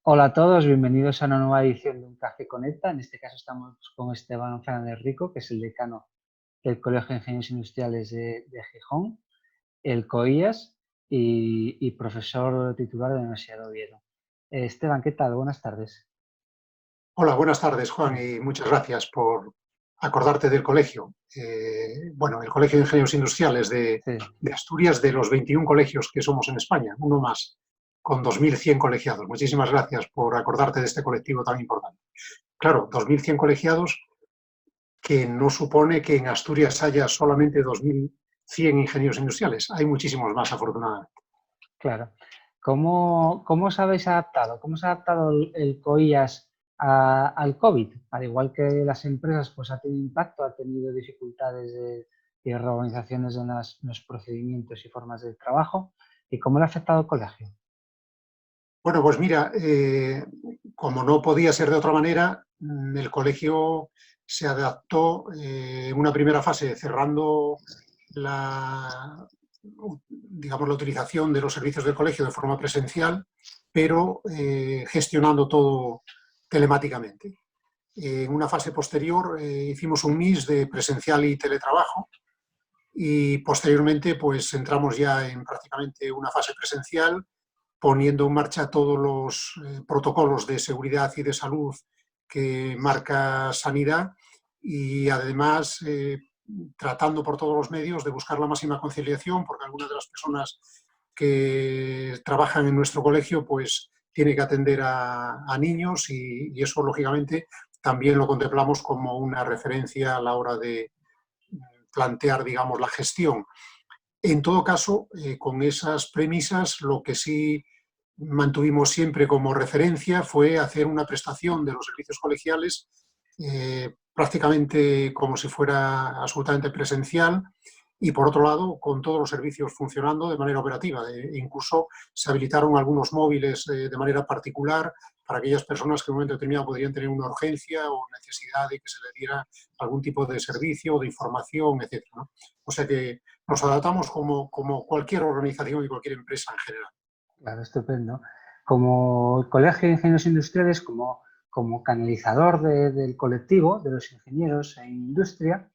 Hola a todos, bienvenidos a una nueva edición de Un Café Conecta. En este caso estamos con Esteban Fernández Rico, que es el decano del Colegio de Ingenieros Industriales de Gijón, el COIAS y profesor titular de la Universidad de Oviedo. Esteban, ¿qué tal? Buenas tardes. Hola, buenas tardes, Juan, y muchas gracias por acordarte del colegio. Bueno, el Colegio de Ingenieros Industriales Sí, de Asturias, de los 21 colegios que somos en España, uno más, con 2.100 colegiados. Muchísimas gracias por acordarte de este colectivo tan importante. Claro, 2.100 colegiados que no supone que en Asturias haya solamente 2.100 ingenieros industriales. Hay muchísimos más, afortunadamente. claro. ¿Cómo os habéis adaptado? ¿Cómo se ha adaptado el COIAS al COVID? Al igual que las empresas, pues ha tenido impacto, ha tenido dificultades y reorganizaciones en los procedimientos y formas de trabajo. ¿Y cómo le ha afectado al colegio? Bueno, pues mira, como no podía ser de otra manera, el colegio se adaptó en una primera fase cerrando digamos, la utilización de los servicios del colegio de forma presencial, pero gestionando todo telemáticamente. En una fase posterior hicimos un mix de presencial y teletrabajo y posteriormente pues entramos ya en prácticamente una fase presencial poniendo en marcha todos los protocolos de seguridad y de salud que marca Sanidad y además tratando por todos los medios de buscar la máxima conciliación, porque algunas de las personas que trabajan en nuestro colegio pues tiene que atender a niños y eso lógicamente también lo contemplamos como una referencia a la hora de plantear, digamos, la gestión. En todo caso, con esas premisas, lo que sí mantuvimos siempre como referencia fue hacer una prestación de los servicios colegiales prácticamente como si fuera absolutamente presencial y por otro lado con todos los servicios funcionando de manera operativa. Incluso se habilitaron algunos móviles de manera particular para aquellas personas que en un momento determinado podrían tener una urgencia o necesidad de que se le diera algún tipo de servicio o de información, etcétera, ¿no? O sea que nos adaptamos como cualquier organización y cualquier empresa en general. Claro, estupendo. Como Colegio de Ingenieros Industriales, como canalizador del colectivo de los ingenieros en industria,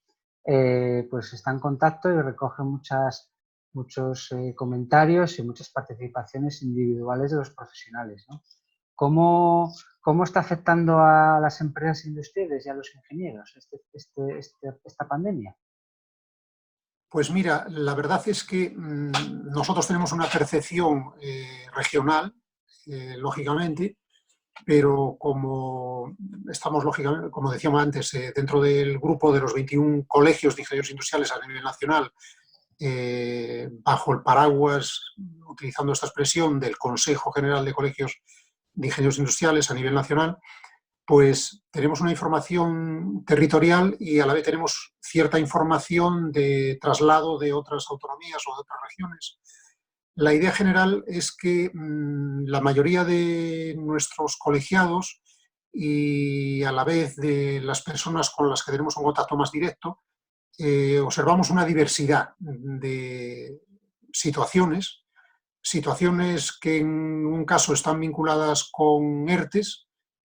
pues está en contacto y recoge muchos comentarios y muchas participaciones individuales de los profesionales, ¿no? ¿Cómo está afectando a las empresas industriales y a los ingenieros esta pandemia? Pues mira, la verdad es que nosotros tenemos una percepción regional, lógicamente, pero como estamos, lógicamente, como decíamos antes, dentro del grupo de los 21 colegios de ingenieros industriales a nivel nacional, bajo el paraguas, utilizando esta expresión, del Consejo General de Colegios de Ingenieros Industriales a nivel nacional, pues tenemos una información territorial y a la vez tenemos cierta información de traslado de otras autonomías o de otras regiones. La idea general es que la mayoría de nuestros colegiados y a la vez de las personas con las que tenemos un contacto más directo, observamos una diversidad de situaciones, situaciones que en un caso están vinculadas con ERTES,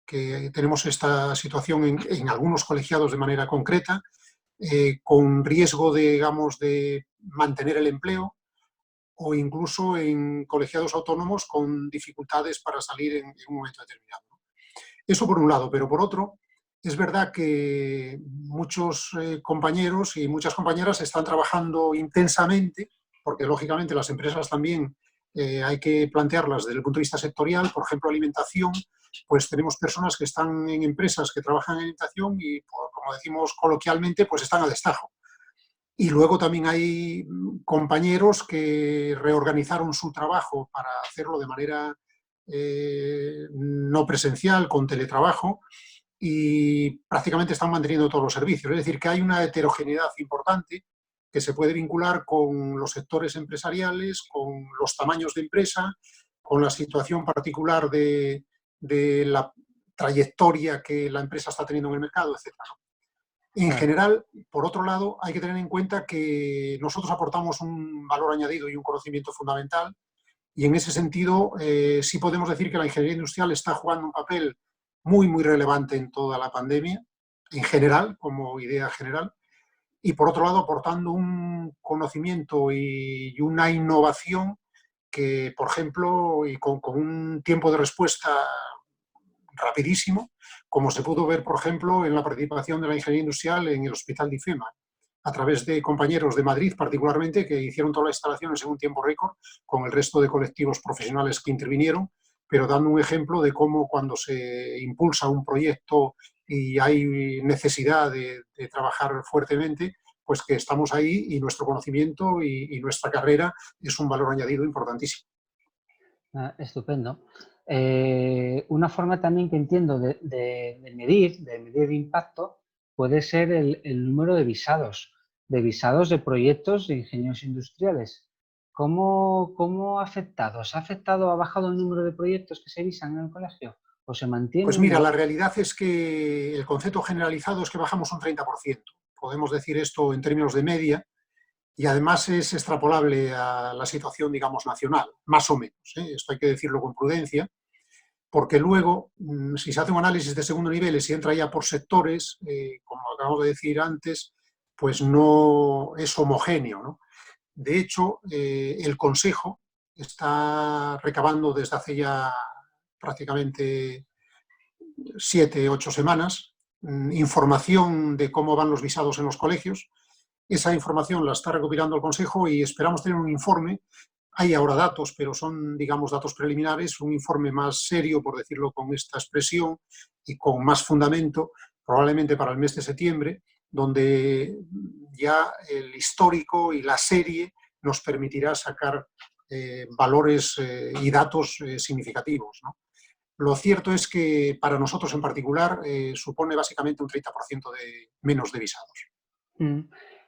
que tenemos esta situación en algunos colegiados de manera concreta, con riesgo de, digamos, de mantener el empleo o incluso en colegiados autónomos con dificultades para salir en un momento determinado. Eso por un lado, pero por otro, es verdad que muchos compañeros y muchas compañeras están trabajando intensamente, porque lógicamente las empresas también hay que plantearlas desde el punto de vista sectorial, por ejemplo, alimentación, pues tenemos personas que están en empresas que trabajan en alimentación y, como decimos coloquialmente, pues están a destajo. Y luego también hay compañeros que reorganizaron su trabajo para hacerlo de manera no presencial, con teletrabajo, y prácticamente están manteniendo todos los servicios. Es decir, que hay una heterogeneidad importante que se puede vincular con los sectores empresariales, con los tamaños de empresa, con la situación particular de la trayectoria que la empresa está teniendo en el mercado, etcétera. En Claro, general, por otro lado, hay que tener en cuenta que nosotros aportamos un valor añadido y un conocimiento fundamental, Y en ese sentido, sí podemos decir que la ingeniería industrial está jugando un papel muy, muy relevante en toda la pandemia, en general, como idea general, y por otro lado aportando un conocimiento y una innovación que, por ejemplo, y con un tiempo de respuesta rapidísimo, como se pudo ver, por ejemplo, en la participación de la ingeniería industrial en el Hospital de IFEMA, a través de compañeros de Madrid particularmente, que hicieron todas las instalaciones en un tiempo récord, con el resto de colectivos profesionales que intervinieron, pero dando un ejemplo de cómo cuando se impulsa un proyecto y hay necesidad de trabajar fuertemente, pues que estamos ahí y nuestro conocimiento y nuestra carrera es un valor añadido importantísimo. Estupendo. Una forma también que entiendo de medir impacto puede ser el número de visados de proyectos de ingenieros industriales. ¿Cómo ha afectado? ¿Se ha afectado, ha bajado el número de proyectos que se visan en el colegio? ¿O se Pues mantienen? mira, la realidad es que el concepto generalizado es que bajamos un 30%. Podemos decir esto en términos de media y además es extrapolable a la situación, digamos, nacional, más o menos. Esto hay que decirlo con prudencia, porque luego, si se hace un análisis de segundo nivel y se entra ya por sectores, como acabamos de decir antes, pues no es homogéneo, ¿no? De hecho, el Consejo está recabando desde hace ya prácticamente 7, 8 semanas información de cómo van los visados en los colegios. Esa información la está recopilando el Consejo y esperamos tener un informe. Hay ahora datos, pero son, digamos, datos preliminares, un informe más serio, por decirlo con esta expresión, y con más fundamento, probablemente para el mes de septiembre, donde ya el histórico y la serie nos permitirá sacar valores y datos significativos, ¿no? Lo cierto es que para nosotros en particular supone básicamente un 30% de menos de visados. Mm.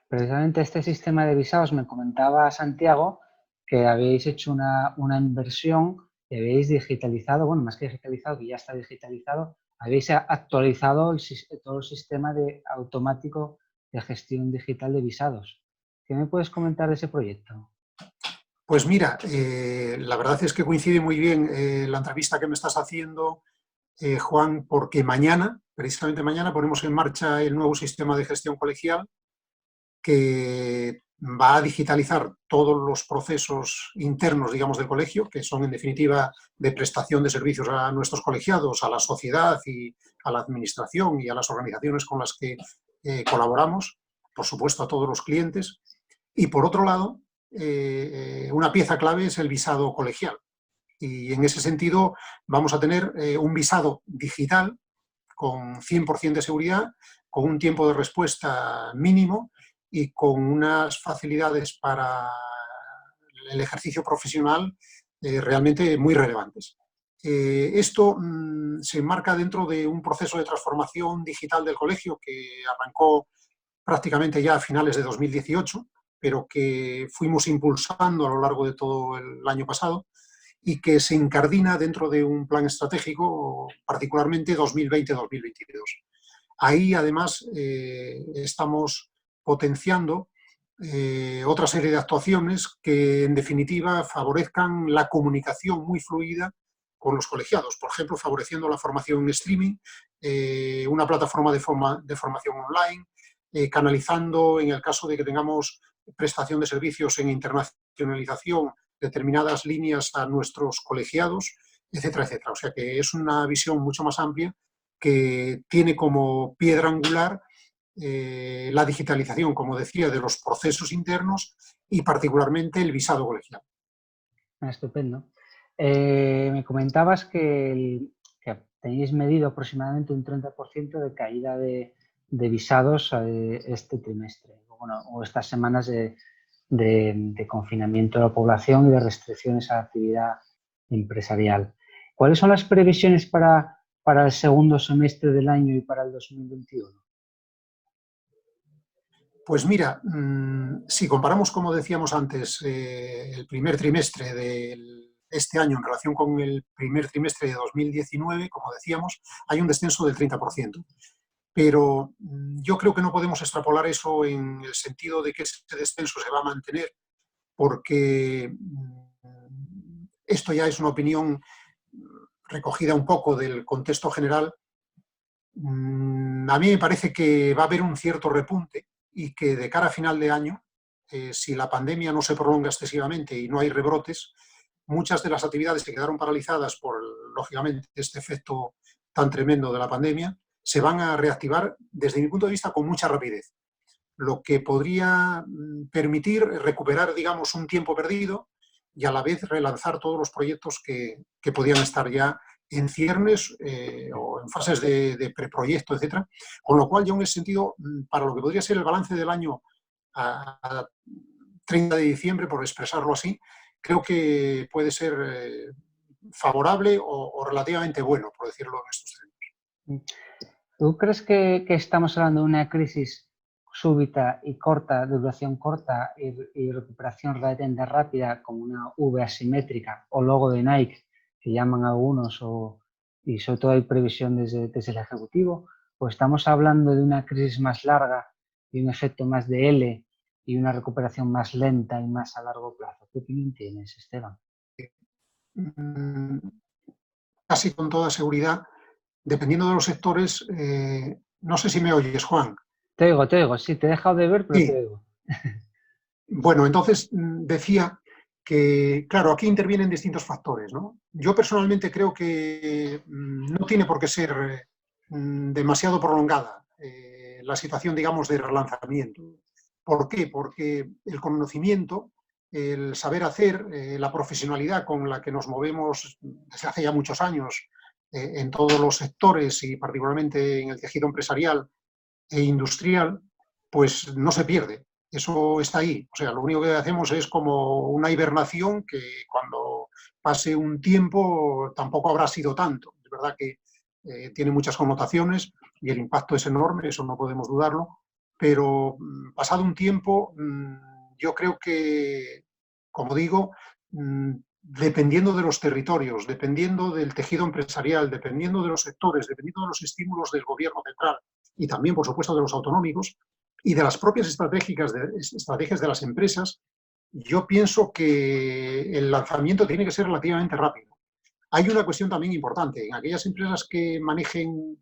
Precisamente este sistema de visados, me comentaba Santiago que habéis hecho una inversión y habéis digitalizado, bueno, más que digitalizado, que ya está digitalizado, habéis actualizado todo el sistema automático de gestión digital de visados. ¿Qué me puedes comentar de ese proyecto? Pues mira, la verdad es que coincide muy bien la entrevista que me estás haciendo, Juan, porque mañana, precisamente mañana, ponemos en marcha el nuevo sistema de gestión colegial que va a digitalizar todos los procesos internos, digamos, del colegio, que son en definitiva de prestación de servicios a nuestros colegiados, a la sociedad y a la administración y a las organizaciones con las que colaboramos, por supuesto a todos los clientes. Y por otro lado, una pieza clave es el visado colegial. Y en ese sentido vamos a tener un visado digital con 100% de seguridad, con un tiempo de respuesta mínimo y con unas facilidades para el ejercicio profesional realmente muy relevantes. Esto se enmarca dentro de un proceso de transformación digital del colegio que arrancó prácticamente ya a finales de 2018, pero que fuimos impulsando a lo largo de todo el año pasado y que se incardina dentro de un plan estratégico, particularmente 2020-2022. Ahí, además, estamos potenciando otra serie de actuaciones que, en definitiva, favorezcan la comunicación muy fluida con los colegiados. Por ejemplo, favoreciendo la formación en streaming, una plataforma de formación online, canalizando, en el caso de que tengamos prestación de servicios en internacionalización, determinadas líneas a nuestros colegiados, etcétera, etcétera. O sea que es una visión mucho más amplia que tiene como piedra angular la digitalización, como decía, de los procesos internos y particularmente el visado colegial. Estupendo. Me comentabas que tenéis medido aproximadamente un 30% de caída de visados este trimestre, bueno, o estas semanas de confinamiento de la población y de restricciones a la actividad empresarial. ¿Cuáles son las previsiones para el segundo semestre del año y para el 2021? Pues mira, si comparamos, como decíamos antes, el primer trimestre de este año en relación con el primer trimestre de 2019, como decíamos, hay un descenso del 30%. Pero yo creo que no podemos extrapolar eso en el sentido de que ese descenso se va a mantener, porque esto ya es una opinión recogida un poco del contexto general, a mí me parece que va a haber un cierto repunte y que de cara a final de año, si la pandemia no se prolonga excesivamente y no hay rebrotes, muchas de las actividades que quedaron paralizadas por, lógicamente, este efecto tan tremendo de la pandemia, se van a reactivar, desde mi punto de vista, con mucha rapidez, lo que podría permitir recuperar, digamos, un tiempo perdido y a la vez relanzar todos los proyectos que podían estar ya en ciernes o en fases de preproyecto, etcétera. Con lo cual, yo en ese sentido, para lo que podría ser el balance del año a 30 de diciembre, por expresarlo así, creo que puede ser favorable o relativamente bueno, por decirlo en estos términos. ¿Tú crees que estamos hablando de una crisis súbita y corta, de duración corta y recuperación relativamente rápida, como una V asimétrica o logo de Nike, que llaman algunos, y sobre todo hay previsión desde el Ejecutivo? ¿O estamos hablando de una crisis más larga y un efecto más de L y una recuperación más lenta y más a largo plazo? ¿Qué opinión tienes, Esteban? Casi con toda seguridad, dependiendo de los sectores, no sé si me oyes, Juan. Te oigo, sí, te he dejado de ver, pero Sí. te oigo. Bueno, entonces decía que, claro, aquí intervienen distintos factores, ¿no? Yo personalmente creo que no tiene por qué ser demasiado prolongada la situación, digamos, de relanzamiento. ¿Por qué? Porque el conocimiento, el saber hacer, la profesionalidad con la que nos movemos desde hace ya muchos años en todos los sectores y particularmente en el tejido empresarial e industrial, pues no se pierde. Eso está ahí. O sea, lo único que hacemos es como una hibernación que cuando pase un tiempo tampoco habrá sido tanto. Es verdad que tiene muchas connotaciones y el impacto es enorme, eso no podemos dudarlo, pero pasado un tiempo yo creo que, como digo, dependiendo de los territorios, dependiendo del tejido empresarial, dependiendo de los sectores, dependiendo de los estímulos del gobierno central y también, por supuesto, de los autonómicos y de las propias estrategias de las empresas, yo pienso que el lanzamiento tiene que ser relativamente rápido. Hay una cuestión también importante. En aquellas empresas que manejen,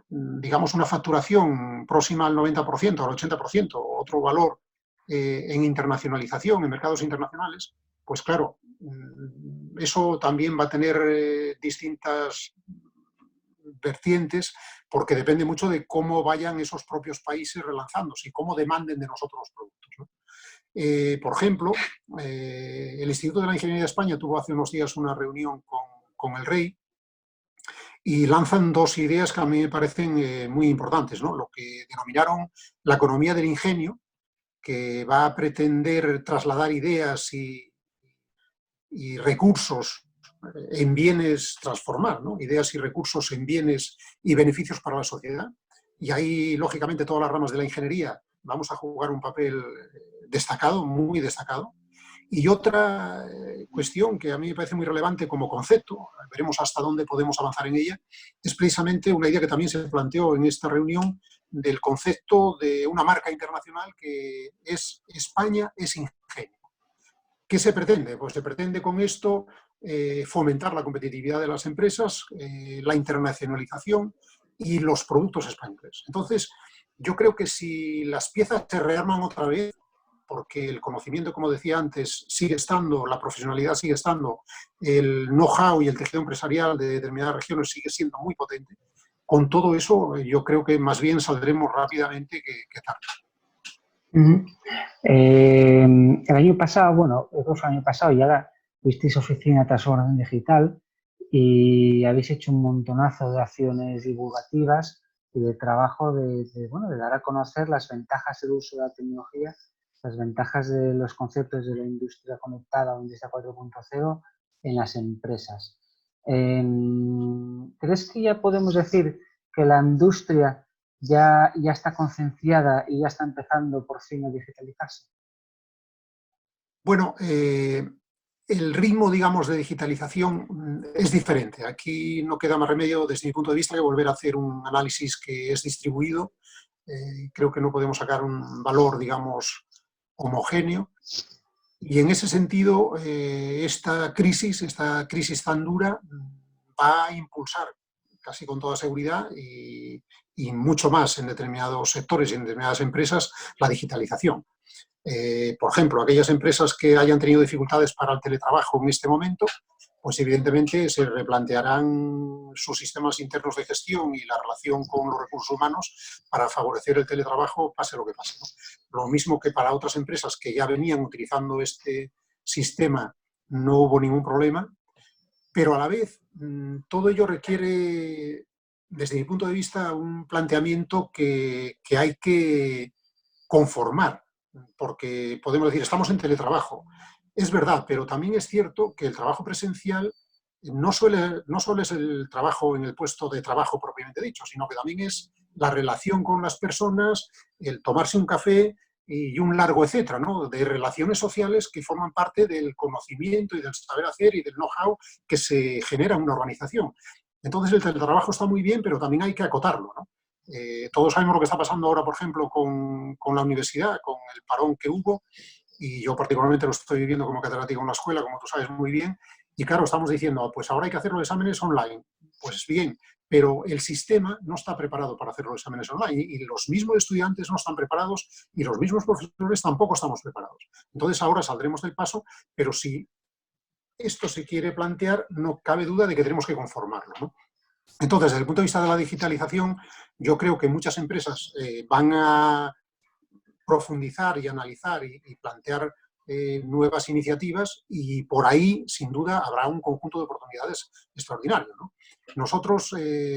digamos, una facturación próxima al 90%, al 80%, o otro valor en internacionalización, en mercados internacionales, pues claro, eso también va a tener distintas vertientes, porque depende mucho de cómo vayan esos propios países relanzándose y cómo demanden de nosotros los productos, ¿no? Por ejemplo, el Instituto de la Ingeniería de España tuvo hace unos días una reunión con el rey y lanzan dos ideas que a mí me parecen muy importantes, ¿no? Lo que denominaron la economía del ingenio, que va a pretender trasladar ideas y recursos en bienes, transformar, ¿no? Ideas y recursos en bienes y beneficios para la sociedad. Y ahí, lógicamente, todas las ramas de la ingeniería vamos a jugar un papel destacado, muy destacado. Y otra cuestión que a mí me parece muy relevante como concepto, veremos hasta dónde podemos avanzar en ella, es precisamente una idea que también se planteó en esta reunión del concepto de una marca internacional que es España es ingenio. ¿Qué se pretende? Pues se pretende con esto fomentar la competitividad de las empresas, la internacionalización y los productos españoles. Entonces, yo creo que si las piezas se rearman otra vez, porque el conocimiento, como decía antes, sigue estando, la profesionalidad sigue estando, el know-how y el tejido empresarial de determinadas regiones sigue siendo muy potente, con todo eso yo creo que más bien saldremos rápidamente que tarde. El año pasado, bueno, el año pasado ya fuisteis oficina de transformación digital y habéis hecho un montonazo de acciones divulgativas y de trabajo bueno, de dar a conocer las ventajas del uso de la tecnología, las ventajas de los conceptos de la industria conectada o industria 4.0 en las empresas. ¿Crees que ya podemos decir que la industria ya está concienciada y ya está empezando por fin a digitalizarse? Bueno, el ritmo, digamos, de digitalización es diferente. Aquí no queda más remedio, desde mi punto de vista, que volver a hacer un análisis que es distribuido. Creo que no podemos sacar un valor, digamos, homogéneo. Y en ese sentido, esta crisis tan dura, va a impulsar casi con toda seguridad y mucho más en determinados sectores y en determinadas empresas la digitalización. Por ejemplo, aquellas empresas que hayan tenido dificultades para el teletrabajo en este momento, pues evidentemente se replantearán sus sistemas internos de gestión y la relación con los recursos humanos para favorecer el teletrabajo, pase lo que pase, ¿no? Lo mismo que para otras empresas que ya venían utilizando este sistema, no hubo ningún problema, pero a la vez todo ello requiere, desde mi punto de vista, un planteamiento que hay que conformar, porque podemos decir, estamos en teletrabajo. Es verdad, pero también es cierto que el trabajo presencial no solo es el trabajo en el puesto de trabajo propiamente dicho, sino que también es la relación con las personas, el tomarse un café y un largo etcétera, ¿no? De relaciones sociales que forman parte del conocimiento y del saber hacer y del know-how que se genera en una organización. Entonces el teletrabajo está muy bien, pero también hay que acotarlo, ¿no? Todos sabemos lo que está pasando ahora, por ejemplo, con la universidad, con el parón que hubo, y yo particularmente lo estoy viviendo como catedrático en la escuela, como tú sabes muy bien, y claro, estamos diciendo, pues ahora hay que hacer los exámenes online. Pues bien, pero el sistema no está preparado para hacer los exámenes online y los mismos estudiantes no están preparados y los mismos profesores tampoco estamos preparados. Entonces ahora saldremos del paso, pero si esto se quiere plantear, no cabe duda de que tenemos que conformarlo, ¿no? Entonces, desde el punto de vista de la digitalización, yo creo que muchas empresas van a profundizar y analizar y plantear nuevas iniciativas y por ahí, sin duda, habrá un conjunto de oportunidades extraordinarias, ¿no? Nosotros,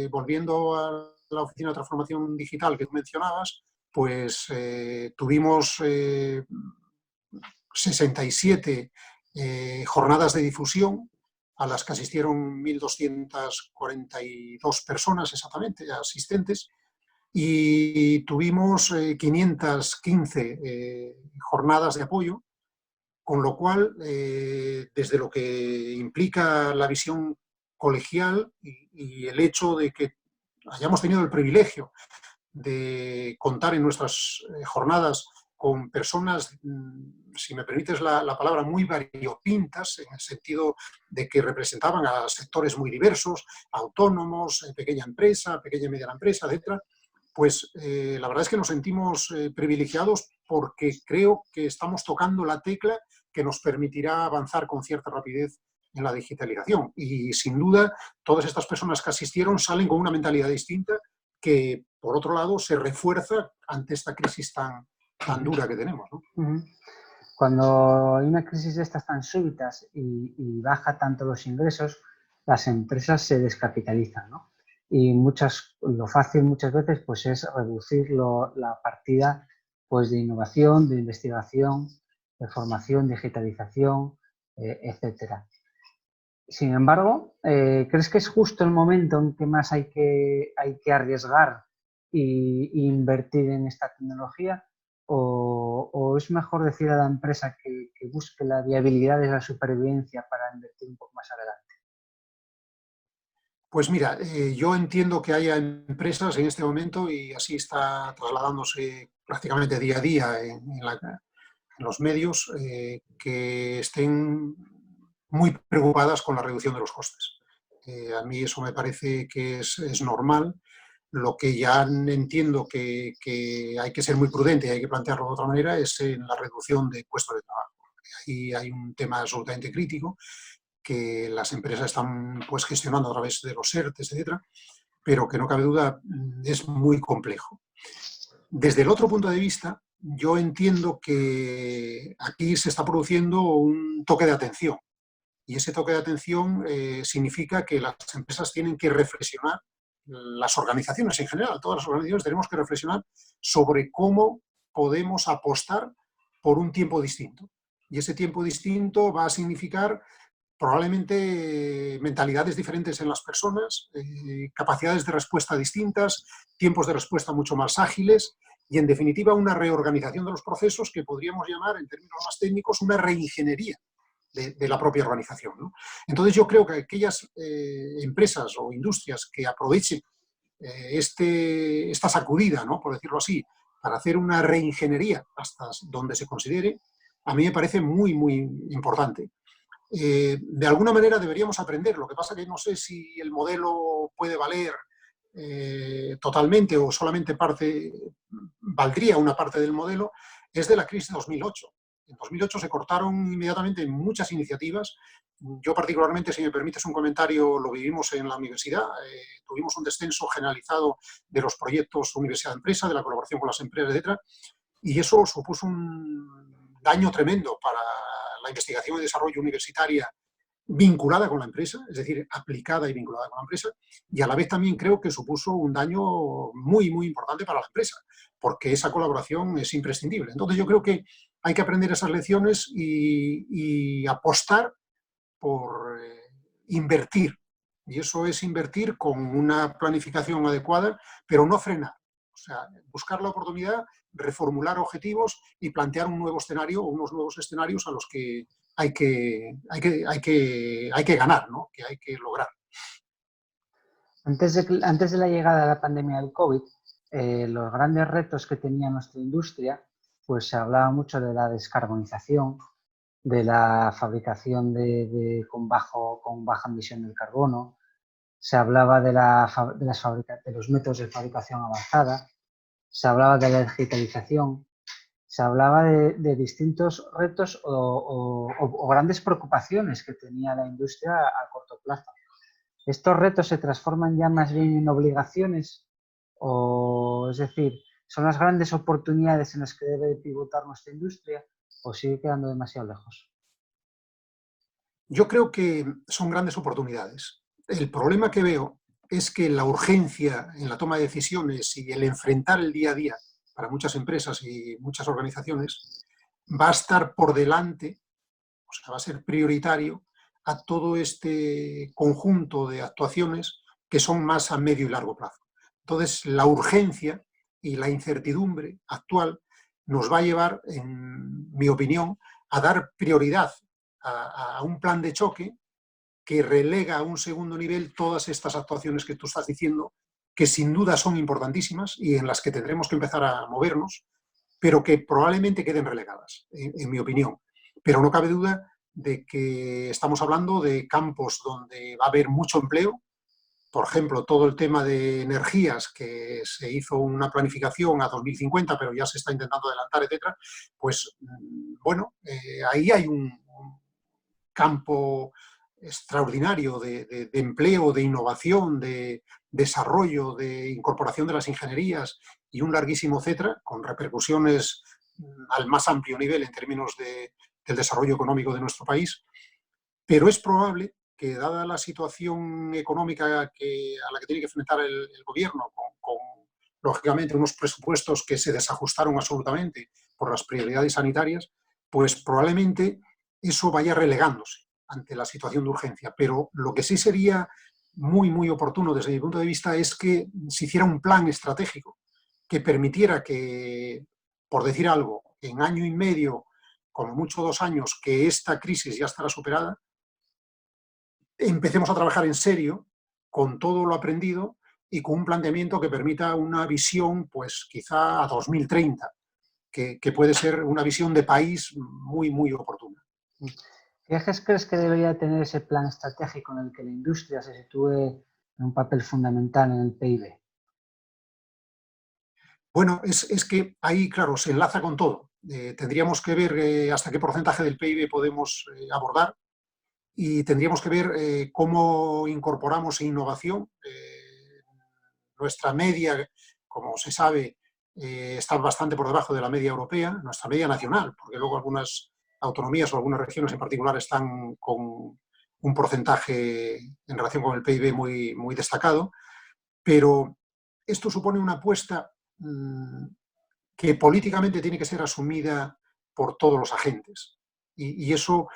volviendo a la Oficina de Transformación Digital que tú mencionabas, pues tuvimos 67 jornadas de difusión a las que asistieron 1.242 personas exactamente, asistentes, y tuvimos 515 jornadas de apoyo, con lo cual, desde lo que implica la visión colegial y el hecho de que hayamos tenido el privilegio de contar en nuestras jornadas con personas, si me permites la palabra, muy variopintas, en el sentido de que representaban a sectores muy diversos, autónomos, pequeña empresa, pequeña y mediana empresa, etcétera, pues la verdad es que nos sentimos privilegiados porque creo que estamos tocando la tecla que nos permitirá avanzar con cierta rapidez en la digitalización. Y sin duda, todas estas personas que asistieron salen con una mentalidad distinta que, por otro lado, se refuerza ante esta crisis tan dura que tenemos, ¿no? Cuando hay una crisis de estas tan súbitas y baja tanto los ingresos, las empresas se descapitalizan, ¿no? Y lo fácil muchas veces pues, es reducir la partida pues, de innovación, de investigación, de formación, digitalización, etcétera. Sin embargo, ¿crees que es justo el momento en que más hay que arriesgar e invertir en esta tecnología? ¿O es mejor decir a la empresa que busque la viabilidad de la supervivencia para invertir un poco más adelante? Pues mira, yo entiendo que haya empresas en este momento, y así está trasladándose prácticamente día a día en los medios, que estén muy preocupadas con la reducción de los costes. A mí eso me parece que es normal. Lo que ya entiendo que hay que ser muy prudente y hay que plantearlo de otra manera es en la reducción de puestos de trabajo. Ahí hay un tema absolutamente crítico que las empresas están pues, gestionando a través de los ERTES, etcétera, pero que no cabe duda es muy complejo. Desde el otro punto de vista, yo entiendo que aquí se está produciendo un toque de atención. Y ese toque de atención significa que las empresas tienen que reflexionar, las organizaciones en general, todas las organizaciones tenemos que reflexionar sobre cómo podemos apostar por un tiempo distinto. Y ese tiempo distinto va a significar probablemente mentalidades diferentes en las personas, capacidades de respuesta distintas, tiempos de respuesta mucho más ágiles y, en definitiva, una reorganización de los procesos que podríamos llamar, en términos más técnicos, una reingeniería de la propia organización, ¿no? Entonces yo creo que aquellas empresas o industrias que aprovechen esta sacudida, ¿no?, por decirlo así, para hacer una reingeniería hasta donde se considere, a mí me parece muy, muy importante. De alguna manera deberíamos aprender, lo que pasa que no sé si el modelo puede valer totalmente o solamente valdría una parte del modelo, es de la crisis de 2008. En 2008 se cortaron inmediatamente muchas iniciativas. Yo particularmente, si me permites un comentario, lo vivimos en la universidad. Tuvimos un descenso generalizado de los proyectos universidad-empresa, de la colaboración con las empresas, etc. Y eso supuso un daño tremendo para la investigación y desarrollo universitaria vinculada con la empresa, es decir, aplicada y vinculada con la empresa, y a la vez también creo que supuso un daño muy, muy importante para la empresa, porque esa colaboración es imprescindible. Entonces yo creo que hay que aprender esas lecciones y apostar por invertir, y eso es invertir con una planificación adecuada, pero no frenar. O sea, buscar la oportunidad, reformular objetivos y plantear un nuevo escenario o unos nuevos escenarios a los que hay que ganar, ¿no? Que hay que lograr. Antes de la llegada de la pandemia del COVID, los grandes retos que tenía nuestra industria, pues se hablaba mucho de la descarbonización, de la fabricación con baja emisión del carbono, se hablaba de los métodos de fabricación avanzada, se hablaba de la digitalización, se hablaba de distintos retos o grandes preocupaciones que tenía la industria a corto plazo. ¿Estos retos se transforman ya más bien en obligaciones? O, es decir, ¿son las grandes oportunidades en las que debe pivotar nuestra industria o sigue quedando demasiado lejos? Yo creo que son grandes oportunidades. El problema que veo es que la urgencia en la toma de decisiones y el enfrentar el día a día para muchas empresas y muchas organizaciones va a estar por delante, o sea, va a ser prioritario a todo este conjunto de actuaciones que son más a medio y largo plazo. Entonces, la urgencia y la incertidumbre actual nos va a llevar, en mi opinión, a dar prioridad a un plan de choque que relega a un segundo nivel todas estas actuaciones que tú estás diciendo, que sin duda son importantísimas y en las que tendremos que empezar a movernos, pero que probablemente queden relegadas, en mi opinión. Pero no cabe duda de que estamos hablando de campos donde va a haber mucho empleo. Por ejemplo, todo el tema de energías, que se hizo una planificación a 2050, pero ya se está intentando adelantar, etcétera, pues bueno, ahí hay un campo extraordinario de empleo, de innovación, de desarrollo, de incorporación de las ingenierías y un larguísimo etcétera, con repercusiones al más amplio nivel en términos del desarrollo económico de nuestro país, pero es probable que, dada la situación económica a la que tiene que enfrentar el gobierno, con lógicamente unos presupuestos que se desajustaron absolutamente por las prioridades sanitarias, pues probablemente eso vaya relegándose ante la situación de urgencia. Pero lo que sí sería muy, muy oportuno desde mi punto de vista es que se hiciera un plan estratégico que permitiera que, por decir algo, en año y medio, como mucho 2 años, que esta crisis ya estará superada, empecemos a trabajar en serio con todo lo aprendido y con un planteamiento que permita una visión, pues quizá a 2030, que puede ser una visión de país muy, muy oportuna. ¿Qué ejes crees que debería tener ese plan estratégico en el que la industria se sitúe en un papel fundamental en el PIB? Bueno, es que ahí, claro, se enlaza con todo. Tendríamos que ver hasta qué porcentaje del PIB podemos abordar y tendríamos que ver cómo incorporamos innovación. Nuestra media, como se sabe, está bastante por debajo de la media europea, nuestra media nacional, porque luego algunas autonomías o algunas regiones en particular están con un porcentaje en relación con el PIB muy, muy destacado, pero esto supone una apuesta que políticamente tiene que ser asumida por todos los agentes. Y eso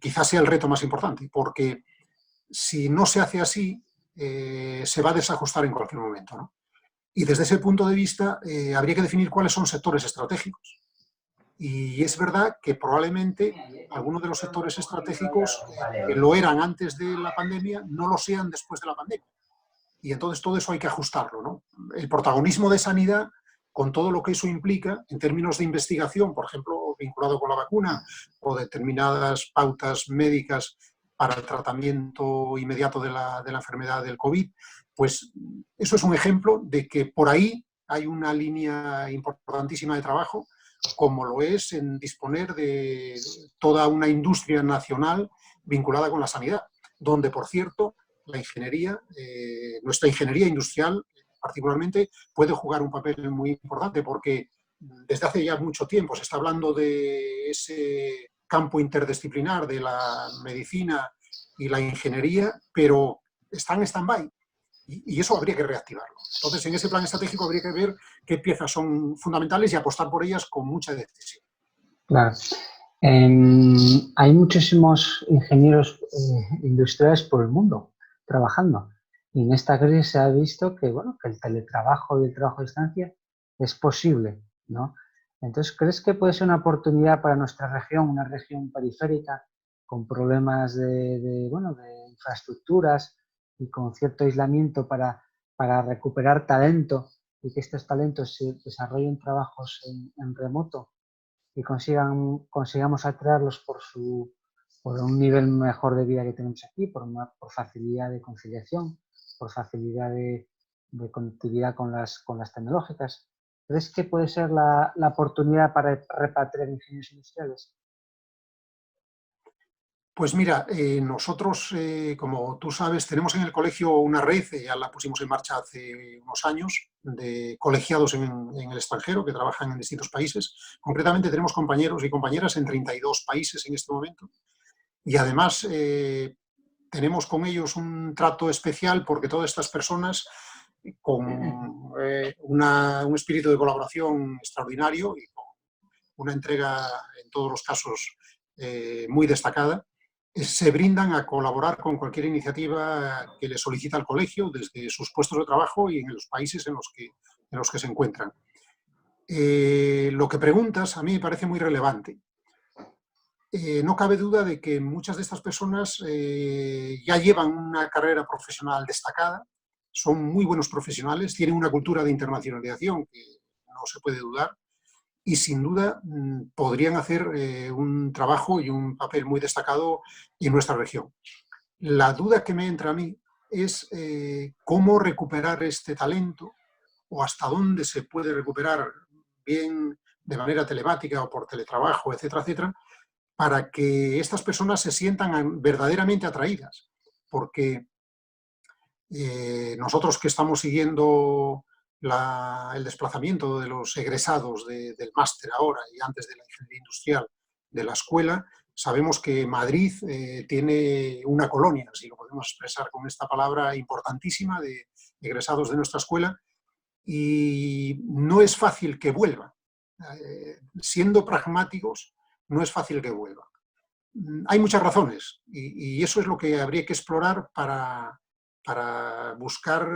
quizás sea el reto más importante, porque si no se hace así, se va a desajustar en cualquier momento, ¿no? Y desde ese punto de vista habría que definir cuáles son sectores estratégicos. Y es verdad que probablemente algunos de los sectores estratégicos que lo eran antes de la pandemia no lo sean después de la pandemia. Y entonces todo eso hay que ajustarlo, ¿no? El protagonismo de sanidad, con todo lo que eso implica en términos de investigación, por ejemplo, vinculado con la vacuna o determinadas pautas médicas para el tratamiento inmediato de la enfermedad del COVID, pues eso es un ejemplo de que por ahí hay una línea importantísima de trabajo, como lo es en disponer de toda una industria nacional vinculada con la sanidad, donde, por cierto, la ingeniería, nuestra ingeniería industrial particularmente, puede jugar un papel muy importante, porque desde hace ya mucho tiempo se está hablando de ese campo interdisciplinar de la medicina y la ingeniería, pero está en stand-by. Y eso habría que reactivarlo. Entonces, en ese plan estratégico habría que ver qué piezas son fundamentales y apostar por ellas con mucha decisión. Claro. Hay muchísimos ingenieros industriales por el mundo trabajando. Y en esta crisis se ha visto que, bueno, que el teletrabajo y el trabajo a distancia es posible, ¿no? Entonces, ¿crees que puede ser una oportunidad para nuestra región, una región periférica, con problemas de infraestructuras y con cierto aislamiento para recuperar talento y que estos talentos se desarrollen trabajos en remoto y consigamos atraerlos por un nivel mejor de vida que tenemos aquí, por facilidad de conciliación, por facilidad de conectividad con las tecnológicas? ¿Crees que puede ser la oportunidad para repatriar ingenieros industriales? Pues mira, nosotros, como tú sabes, tenemos en el colegio una red, ya la pusimos en marcha hace unos años, de colegiados en el extranjero que trabajan en distintos países. Concretamente tenemos compañeros y compañeras en 32 países en este momento. Y además tenemos con ellos un trato especial porque todas estas personas, con un espíritu de colaboración extraordinario y con una entrega, en todos los casos, muy destacada, se brindan a colaborar con cualquier iniciativa que les solicita el colegio desde sus puestos de trabajo y en los países en los que se encuentran. Lo que preguntas a mí me parece muy relevante. No cabe duda de que muchas de estas personas ya llevan una carrera profesional destacada, son muy buenos profesionales, tienen una cultura de internacionalización que no se puede dudar, y sin duda podrían hacer un trabajo y un papel muy destacado en nuestra región. La duda que me entra a mí es cómo recuperar este talento o hasta dónde se puede recuperar, bien de manera telemática o por teletrabajo, etcétera, etcétera, para que estas personas se sientan verdaderamente atraídas. Porque nosotros que estamos siguiendo el desplazamiento de los egresados del máster ahora y antes de la ingeniería industrial de la escuela, sabemos que Madrid tiene una colonia, si lo podemos expresar con esta palabra, importantísima de egresados de nuestra escuela, y no es fácil que vuelvan. Siendo pragmáticos, no es fácil que vuelvan. Hay muchas razones y eso es lo que habría que explorar para buscar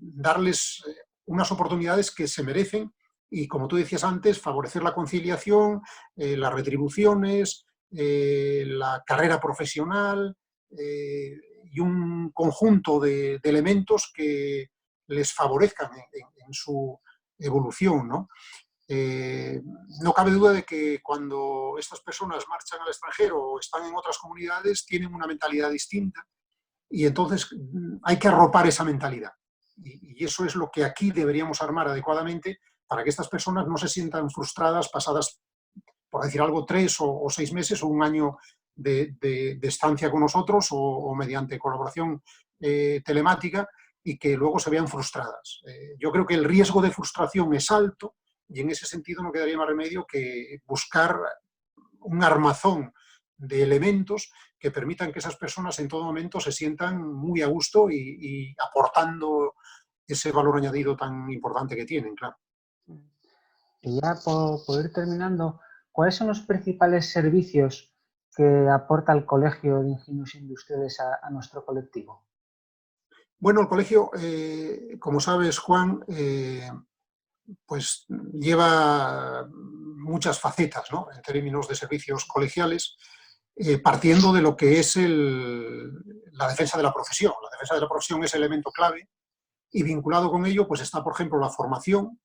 darles unas oportunidades que se merecen y, como tú decías antes, favorecer la conciliación, las retribuciones, la carrera profesional y un conjunto de elementos que les favorezcan en su evolución, ¿no? No cabe duda de que cuando estas personas marchan al extranjero o están en otras comunidades tienen una mentalidad distinta y entonces hay que arropar esa mentalidad. Y eso es lo que aquí deberíamos armar adecuadamente para que estas personas no se sientan frustradas pasadas, por decir algo, 3 o 6 meses o un año de estancia con nosotros o mediante colaboración telemática y que luego se vean frustradas. Yo creo que el riesgo de frustración es alto y en ese sentido no quedaría más remedio que buscar un armazón de elementos que permitan que esas personas en todo momento se sientan muy a gusto y aportando ese valor añadido tan importante que tienen, claro. Y ya por ir terminando, ¿cuáles son los principales servicios que aporta el Colegio de Ingenieros Industriales a nuestro colectivo? Bueno, el colegio, como sabes, Juan, pues lleva muchas facetas, ¿no?, en términos de servicios colegiales, partiendo de lo que es la defensa de la profesión. La defensa de la profesión es elemento clave y vinculado con ello pues está, por ejemplo, la formación,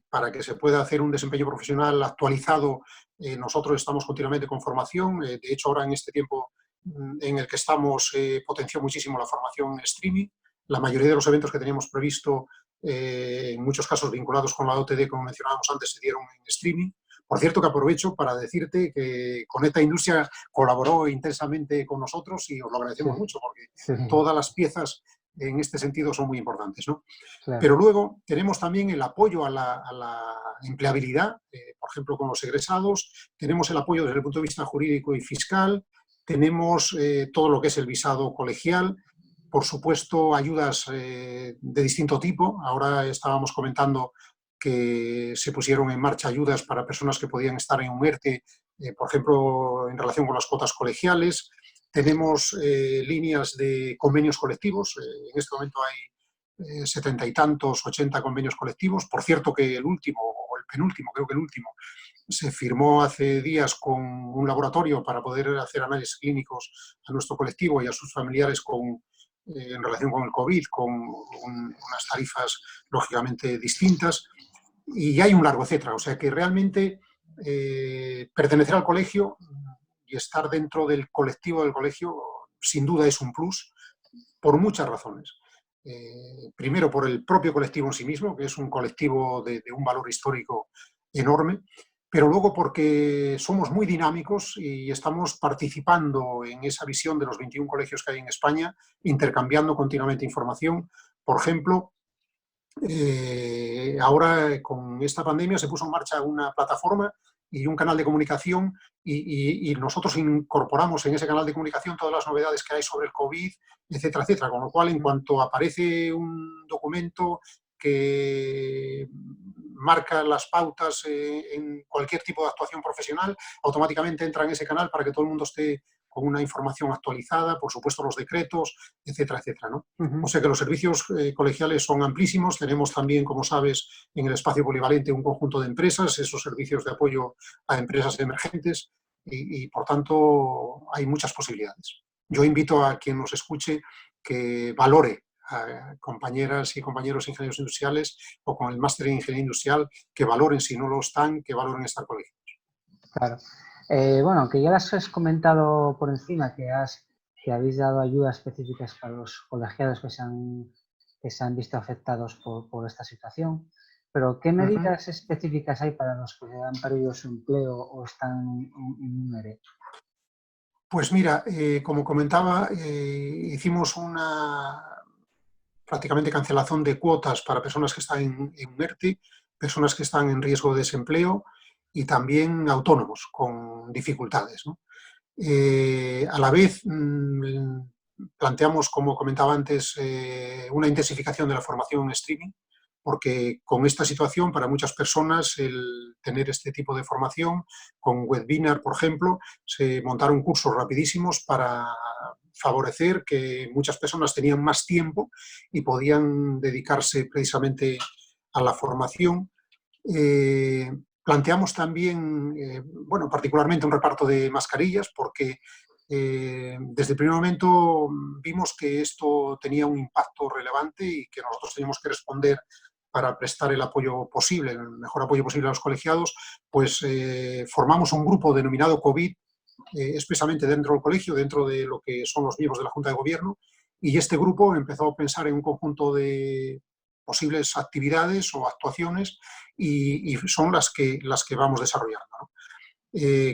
para que se pueda hacer un desempeño profesional actualizado. Nosotros estamos continuamente con formación. De hecho, ahora en este tiempo en el que estamos potenció muchísimo la formación en streaming. La mayoría de los eventos que teníamos previsto, en muchos casos vinculados con la OTD, como mencionábamos antes, se dieron en streaming. Por cierto, que aprovecho para decirte que Conecta Industria colaboró intensamente con nosotros y os lo agradecemos mucho, porque sí, todas las piezas en este sentido son muy importantes, ¿no? claro. Pero luego tenemos también el apoyo a la empleabilidad, por ejemplo, con los egresados, tenemos el apoyo desde el punto de vista jurídico y fiscal, tenemos todo lo que es el visado colegial, por supuesto, ayudas de distinto tipo. Ahora estábamos comentando que se pusieron en marcha ayudas para personas que podían estar en un ERTE, por ejemplo, en relación con las cuotas colegiales. Tenemos líneas de convenios colectivos. En este momento hay 70 y tantos, 80 convenios colectivos. Por cierto que el último, o el penúltimo, creo que el último, se firmó hace días con un laboratorio para poder hacer análisis clínicos a nuestro colectivo y a sus familiares en relación con el COVID, con unas tarifas lógicamente distintas. Y hay un largo etcétera. O sea que realmente pertenecer al colegio y estar dentro del colectivo del colegio sin duda es un plus por muchas razones. Primero, por el propio colectivo en sí mismo, que es un colectivo de un valor histórico enorme, pero luego porque somos muy dinámicos y estamos participando en esa visión de los 21 colegios que hay en España, intercambiando continuamente información. Por ejemplo, ahora con esta pandemia se puso en marcha una plataforma y un canal de comunicación y nosotros incorporamos en ese canal de comunicación todas las novedades que hay sobre el COVID, etcétera, etcétera. Con lo cual, en cuanto aparece un documento que marca las pautas en cualquier tipo de actuación profesional, automáticamente entra en ese canal para que todo el mundo esté con una información actualizada, por supuesto los decretos, etcétera, etcétera, ¿no? O sea que los servicios colegiales son amplísimos. Tenemos también, como sabes, en el espacio polivalente un conjunto de empresas, esos servicios de apoyo a empresas emergentes y por tanto, hay muchas posibilidades. Yo invito a quien nos escuche que valore a compañeras y compañeros ingenieros industriales o con el máster en ingeniería industrial, que valoren, si no lo están, que valoren estar colegiados. Claro. Bueno, que ya las has comentado por encima, que habéis dado ayudas específicas para los colegiados que se han visto afectados por esta situación, pero ¿qué medidas específicas hay para los que han perdido su empleo o están en un ERE? Pues mira, como comentaba, hicimos una prácticamente cancelación de cuotas para personas que están en un ERTE, personas que están en riesgo de desempleo y también autónomos con dificultades, ¿no? A la vez, planteamos, como comentaba antes, una intensificación de la formación en streaming, porque con esta situación, para muchas personas, el tener este tipo de formación, con webinar, por ejemplo, se montaron cursos rapidísimos para favorecer que muchas personas tenían más tiempo y podían dedicarse precisamente a la formación. Planteamos también, bueno, particularmente un reparto de mascarillas, porque desde el primer momento vimos que esto tenía un impacto relevante y que nosotros teníamos que responder para prestar el apoyo posible, el mejor apoyo posible a los colegiados, pues formamos un grupo denominado COVID, expresamente dentro del colegio, dentro de lo que son los miembros de la Junta de Gobierno, y este grupo empezó a pensar en un conjunto de posibles actividades o actuaciones y son las que vamos desarrollando, ¿no?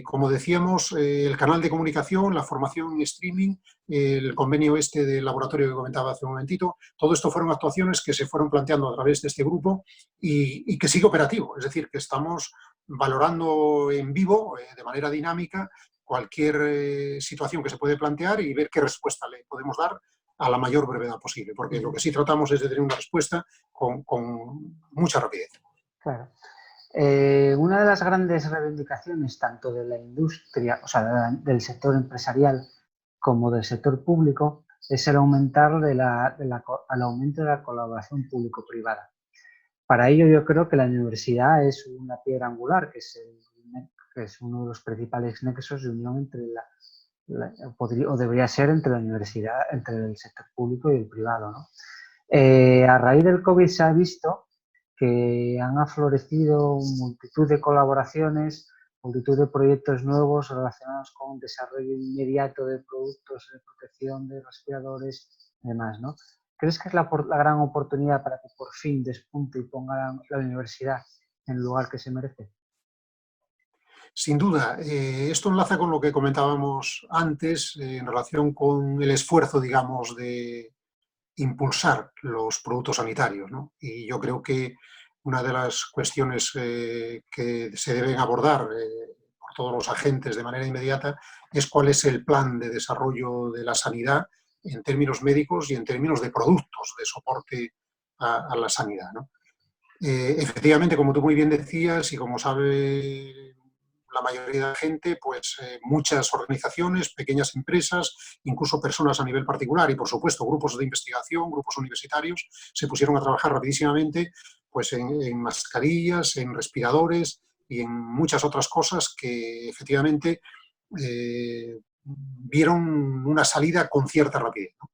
Como decíamos, el canal de comunicación, la formación en streaming, el convenio este del laboratorio que comentaba hace un momentito, todo esto fueron actuaciones que se fueron planteando a través de este grupo y que sigue operativo. Es decir, que estamos valorando en vivo, de manera dinámica, cualquier situación que se puede plantear y ver qué respuesta le podemos dar a la mayor brevedad posible, porque lo que sí tratamos es de tener una respuesta con mucha rapidez. Claro. Una de las grandes reivindicaciones, tanto de la industria, o sea, del sector empresarial como del sector público, es el aumentar al aumento de la colaboración público-privada. Para ello, yo creo que la universidad es una piedra angular, que es uno de los principales nexos de unión entre o debería ser entre la universidad, entre el sector público y el privado, ¿no? A raíz del COVID se ha visto que han aflorecido multitud de colaboraciones, multitud de proyectos nuevos relacionados con desarrollo inmediato de productos de protección de respiradores y demás, ¿no? ¿Crees que es la gran oportunidad para que por fin despunte y ponga la universidad en el lugar que se merece? Sin duda, esto enlaza con lo que comentábamos antes en relación con el esfuerzo, digamos, de impulsar los productos sanitarios, ¿no? Y yo creo que una de las cuestiones que se deben abordar por todos los agentes de manera inmediata es cuál es el plan de desarrollo de la sanidad en términos médicos y en términos de productos de soporte a la sanidad, ¿no? Efectivamente, como tú muy bien decías y como sabe la mayoría de la gente, pues muchas organizaciones, pequeñas empresas, incluso personas a nivel particular y, por supuesto, grupos de investigación, grupos universitarios, se pusieron a trabajar rapidísimamente pues, en mascarillas, en respiradores y en muchas otras cosas que efectivamente vieron una salida con cierta rapidez, ¿no?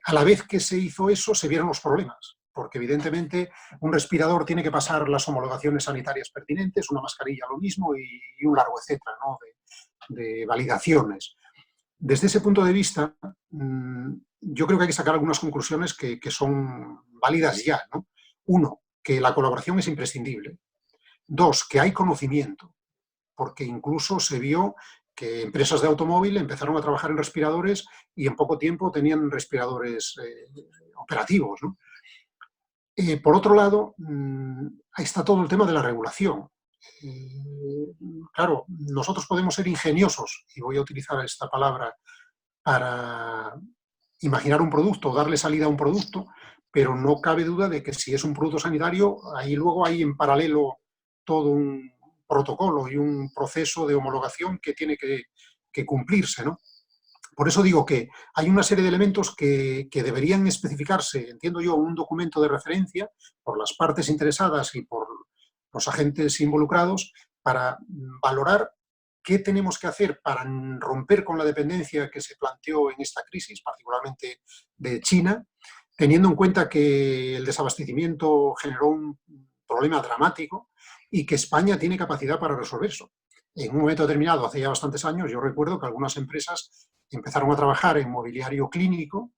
A la vez que se hizo eso, se vieron los problemas, porque evidentemente un respirador tiene que pasar las homologaciones sanitarias pertinentes, una mascarilla lo mismo y un largo etcétera, ¿no? de validaciones. Desde ese punto de vista, yo creo que hay que sacar algunas conclusiones que son válidas ya, ¿no? Uno, que la colaboración es imprescindible. Dos, que hay conocimiento, porque incluso se vio que empresas de automóvil empezaron a trabajar en respiradores y en poco tiempo tenían respiradores operativos, ¿no? Por otro lado, ahí está todo el tema de la regulación. Claro, nosotros podemos ser ingeniosos, y voy a utilizar esta palabra para imaginar un producto o darle salida a un producto, pero no cabe duda de que si es un producto sanitario, ahí luego hay en paralelo todo un protocolo y un proceso de homologación que tiene que cumplirse, ¿no? Por eso digo que hay una serie de elementos que deberían especificarse, entiendo yo, en un documento de referencia por las partes interesadas y por los agentes involucrados para valorar qué tenemos que hacer para romper con la dependencia que se planteó en esta crisis, particularmente de China, teniendo en cuenta que el desabastecimiento generó un problema dramático y que España tiene capacidad para resolver eso. En un momento determinado, hace ya bastantes años, yo recuerdo que algunas empresas empezaron a trabajar en mobiliario clínico,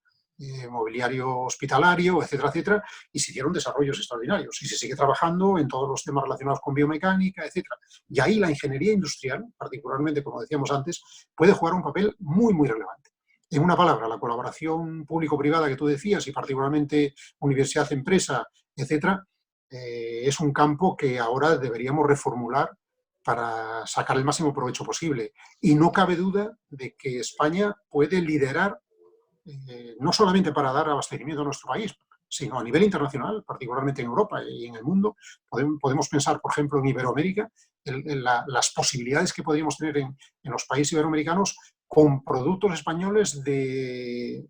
mobiliario hospitalario, etcétera, etcétera, y se hicieron desarrollos extraordinarios. Y se sigue trabajando en todos los temas relacionados con biomecánica, etcétera. Y ahí la ingeniería industrial, particularmente, como decíamos antes, puede jugar un papel muy, muy relevante. En una palabra, la colaboración público-privada que tú decías, y particularmente universidad-empresa, etcétera, es un campo que ahora deberíamos reformular para sacar el máximo provecho posible. Y no cabe duda de que España puede liderar, no solamente para dar abastecimiento a nuestro país, sino a nivel internacional, particularmente en Europa y en el mundo. Podemos pensar, por ejemplo, en Iberoamérica, en las posibilidades que podríamos tener en los países iberoamericanos con productos españoles de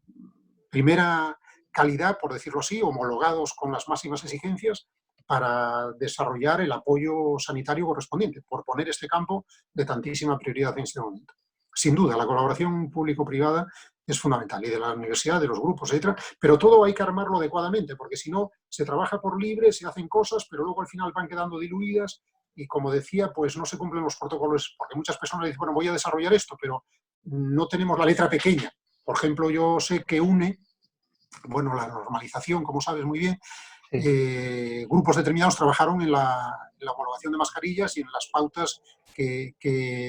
primera calidad, por decirlo así, homologados con las máximas exigencias para desarrollar el apoyo sanitario correspondiente, por poner este campo de tantísima prioridad en este momento. Sin duda, la colaboración público-privada es fundamental, y de la universidad, de los grupos, etcétera, pero todo hay que armarlo adecuadamente, porque si no, se trabaja por libre, se hacen cosas, pero luego al final van quedando diluidas y, como decía, pues no se cumplen los protocolos, porque muchas personas dicen, bueno, voy a desarrollar esto, pero no tenemos la letra pequeña. Por ejemplo, yo sé que UNE, bueno, la normalización, como sabes muy bien, grupos determinados trabajaron en la homologación de mascarillas y en las pautas que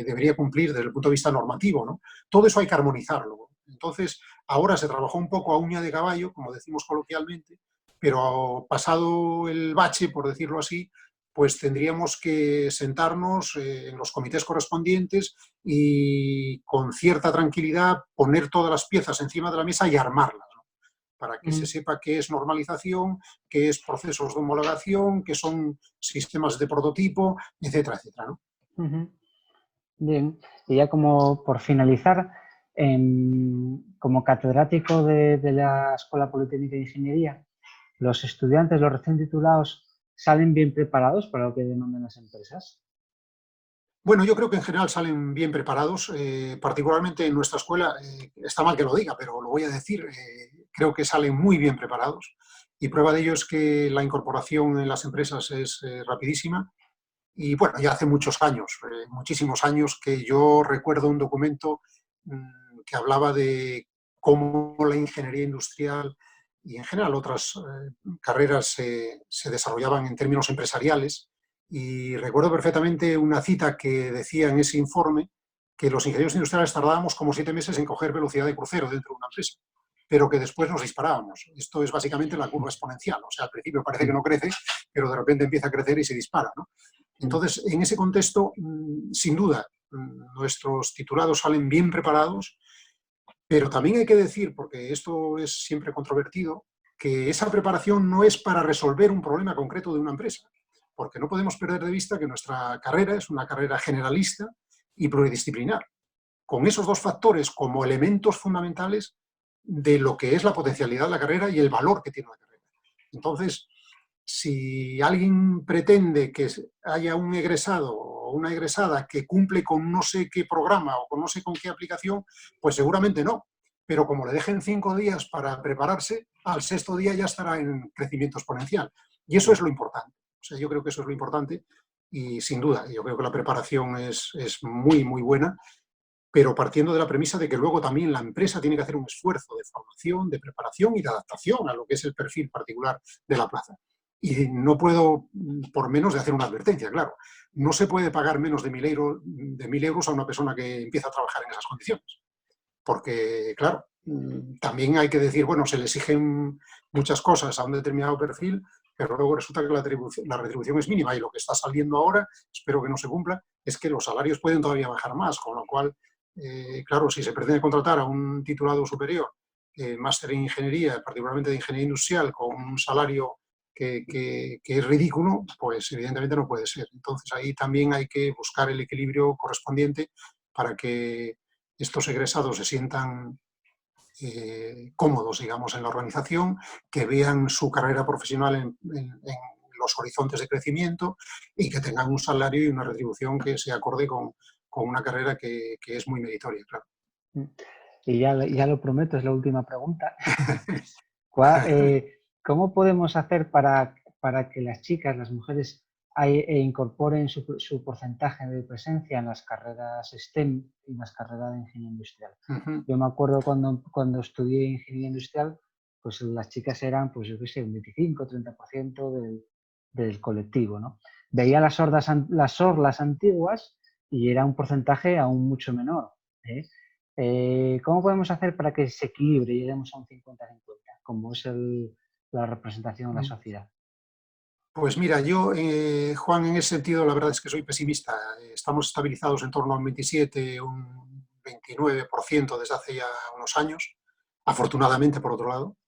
debería cumplir desde el punto de vista normativo, ¿no? Todo eso hay que armonizarlo. Entonces, ahora se trabajó un poco a uña de caballo, como decimos coloquialmente, pero pasado el bache, por decirlo así, pues tendríamos que sentarnos en los comités correspondientes y con cierta tranquilidad poner todas las piezas encima de la mesa y armarlas, ¿no? Para que se sepa qué es normalización, qué es procesos de homologación, qué son sistemas de prototipo, etcétera, etcétera, ¿no? Bien, y ya como por finalizar, como catedrático de la Escuela Politécnica de Ingeniería, ¿los estudiantes, los recién titulados, salen bien preparados para lo que demandan las empresas? Bueno, yo creo que en general salen bien preparados, particularmente en nuestra escuela, está mal que lo diga, pero lo voy a decir, creo que salen muy bien preparados. y prueba de ello es que la incorporación en las empresas es rapidísima. Y bueno, ya hace muchos años, muchísimos años, que yo recuerdo un documento que hablaba de cómo la ingeniería industrial y en general otras carreras se desarrollaban en términos empresariales. Y recuerdo perfectamente una cita que decía en ese informe que los ingenieros industriales tardábamos como 7 meses en coger velocidad de crucero dentro de una empresa, pero que después nos disparábamos. Esto es básicamente la curva exponencial. O sea, al principio parece que no crece, pero de repente empieza a crecer y se dispara, ¿no? Entonces, en ese contexto, sin duda, nuestros titulados salen bien preparados, pero también hay que decir, porque esto es siempre controvertido, que esa preparación no es para resolver un problema concreto de una empresa, porque no podemos perder de vista que nuestra carrera es una carrera generalista y pluridisciplinar, con esos dos factores como elementos fundamentales de lo que es la potencialidad de la carrera y el valor que tiene la carrera. Entonces, si alguien pretende que haya un egresado o una egresada que cumple con no sé qué programa o con no sé con qué aplicación, pues seguramente no. Pero como le dejen 5 días para prepararse, al 6.º día ya estará en crecimiento exponencial. Y eso es lo importante. O sea, yo creo que eso es lo importante y sin duda, yo creo que la preparación es muy, muy buena, pero partiendo de la premisa de que luego también la empresa tiene que hacer un esfuerzo de formación, de preparación y de adaptación a lo que es el perfil particular de la plaza. Y no puedo, por menos de hacer una advertencia, claro. No se puede pagar menos de 1.000 euros a una persona que empieza a trabajar en esas condiciones. Porque, claro, también hay que decir, bueno, se le exigen muchas cosas a un determinado perfil, pero luego resulta que la retribución es mínima y lo que está saliendo ahora, espero que no se cumpla, es que los salarios pueden todavía bajar más, con lo cual, claro, si se pretende contratar a un titulado superior, máster en ingeniería, particularmente de ingeniería industrial, con un salario que es ridículo, pues evidentemente no puede ser. Entonces ahí también hay que buscar el equilibrio correspondiente para que estos egresados se sientan cómodos, digamos, en la organización, que vean su carrera profesional en los horizontes de crecimiento y que tengan un salario y una retribución que se acorde con una carrera que es muy meritoria, claro. Y ya lo prometo, es la última pregunta. ¿Cómo podemos hacer para que las chicas, las mujeres, incorporen su porcentaje de presencia en las carreras STEM y en las carreras de ingeniería industrial? Yo me acuerdo cuando estudié ingeniería industrial, pues las chicas eran, pues yo qué sé, un 25-30% del colectivo, ¿no? Veía las orlas antiguas y era un porcentaje aún mucho menor, ¿eh? ¿Cómo podemos hacer para que se equilibre y lleguemos a un 50-50, como es la representación en la sociedad? Pues mira, yo, Juan, en ese sentido, la verdad es que soy pesimista. Estamos estabilizados en torno a un 27, un 29% desde hace ya unos años, afortunadamente, por otro lado,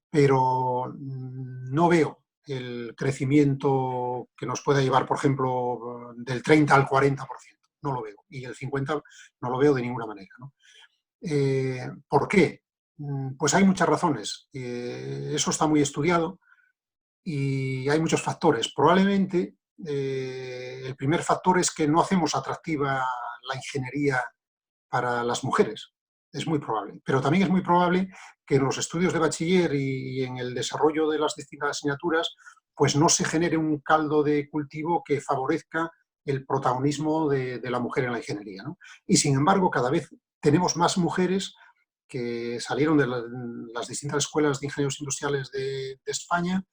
pero no veo el crecimiento que nos pueda llevar, por ejemplo, del 30 al 40%. No lo veo. Y el 50% no lo veo de ninguna manera, ¿no? ¿Por qué? Pues hay muchas razones. Eso está muy estudiado y hay muchos factores. Probablemente el primer factor es que no hacemos atractiva la ingeniería para las mujeres. Es muy probable. Pero también es muy probable que en los estudios de bachiller y en el desarrollo de las distintas asignaturas pues no se genere un caldo de cultivo que favorezca el protagonismo de la mujer en la ingeniería, ¿no? Y sin embargo, cada vez tenemos más mujeres que salieron de las distintas escuelas de ingenieros industriales de España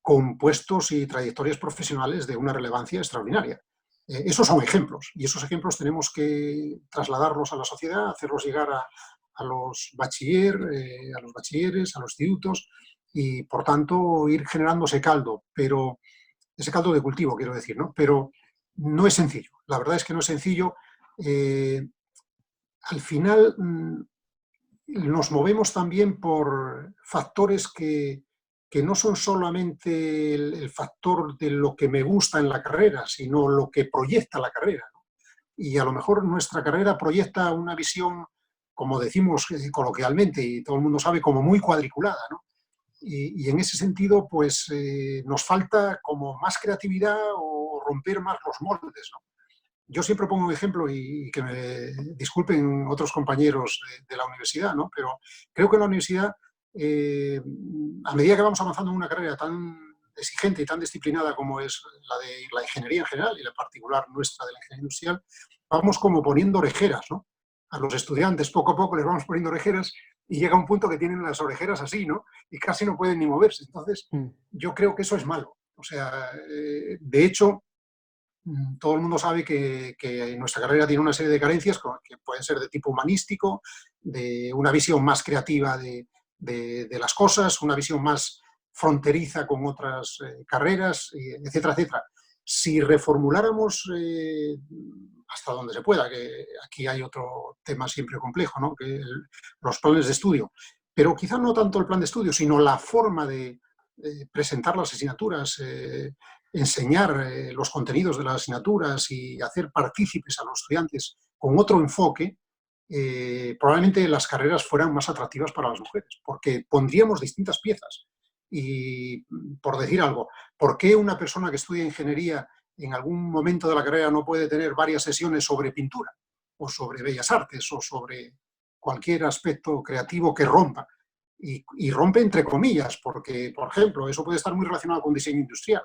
con puestos y trayectorias profesionales de una relevancia extraordinaria. Esos son ejemplos, y esos ejemplos tenemos que trasladarlos a la sociedad, hacerlos llegar a los a los bachilleres, a los institutos, y por tanto ir generando ese caldo, pero ese caldo de cultivo, quiero decir, ¿no? Pero no es sencillo, la verdad es que no es sencillo. Al final nos movemos también por factores que no son solamente el factor de lo que me gusta en la carrera, sino lo que proyecta la carrera, ¿no? Y a lo mejor nuestra carrera proyecta una visión, como decimos coloquialmente, y todo el mundo sabe, como muy cuadriculada, ¿no? Y en ese sentido, pues nos falta como más creatividad o romper más los moldes, ¿no? Yo siempre pongo un ejemplo y que me disculpen otros compañeros de la universidad, ¿no? Pero creo que en la universidad a medida que vamos avanzando en una carrera tan exigente y tan disciplinada como es la de la ingeniería en general y la particular nuestra de la ingeniería industrial, vamos como poniendo orejeras, ¿no? A los estudiantes poco a poco les vamos poniendo orejeras y llega un punto que tienen las orejeras así, ¿no? Y casi no pueden ni moverse. Entonces, yo creo que eso es malo. O sea, de hecho, todo el mundo sabe que nuestra carrera tiene una serie de carencias que pueden ser de tipo humanístico, de una visión más creativa de las cosas, una visión más fronteriza con otras carreras, etcétera, etcétera. Si reformuláramos hasta donde se pueda, que aquí hay otro tema siempre complejo, ¿no? Que los planes de estudio, pero quizá no tanto el plan de estudio, sino la forma de presentar las asignaturas, enseñar los contenidos de las asignaturas y hacer partícipes a los estudiantes con otro enfoque, probablemente las carreras fueran más atractivas para las mujeres, porque pondríamos distintas piezas. Y, por decir algo, ¿por qué una persona que estudia ingeniería en algún momento de la carrera no puede tener varias sesiones sobre pintura, o sobre bellas artes, o sobre cualquier aspecto creativo que rompa? Y rompe entre comillas, porque, por ejemplo, eso puede estar muy relacionado con diseño industrial.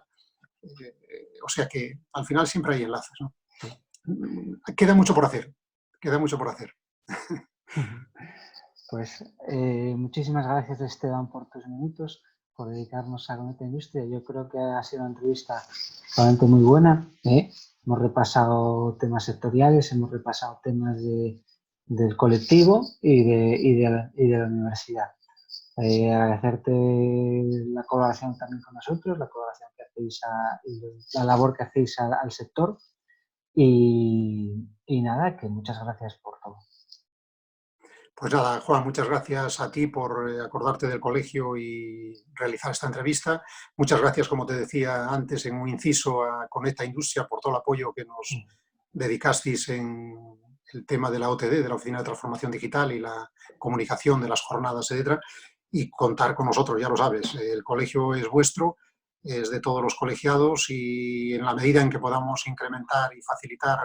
O sea que al final siempre hay enlaces, ¿no? Queda mucho por hacer, queda mucho por hacer. Pues muchísimas gracias, Esteban, por tus minutos, por dedicarnos a Conecta Industria. Yo creo que ha sido una entrevista realmente muy buena. Hemos repasado temas sectoriales, hemos repasado temas del colectivo y de la universidad. Agradecerte la colaboración también con nosotros, la colaboración que hacéis y la labor que hacéis al sector. Y nada, que muchas gracias por todo. Pues nada, Juan, muchas gracias a ti por acordarte del colegio y realizar esta entrevista. Muchas gracias, como te decía antes, en un inciso a Conecta Industria por todo el apoyo que nos dedicasteis en el tema de la OTD, de la Oficina de Transformación Digital y la comunicación de las jornadas, etcétera. Y contar con nosotros, ya lo sabes, el colegio es vuestro, es de todos los colegiados y en la medida en que podamos incrementar y facilitar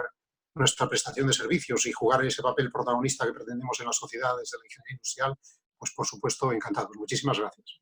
nuestra prestación de servicios y jugar ese papel protagonista que pretendemos en la sociedad desde la ingeniería industrial, pues por supuesto encantados. Muchísimas gracias.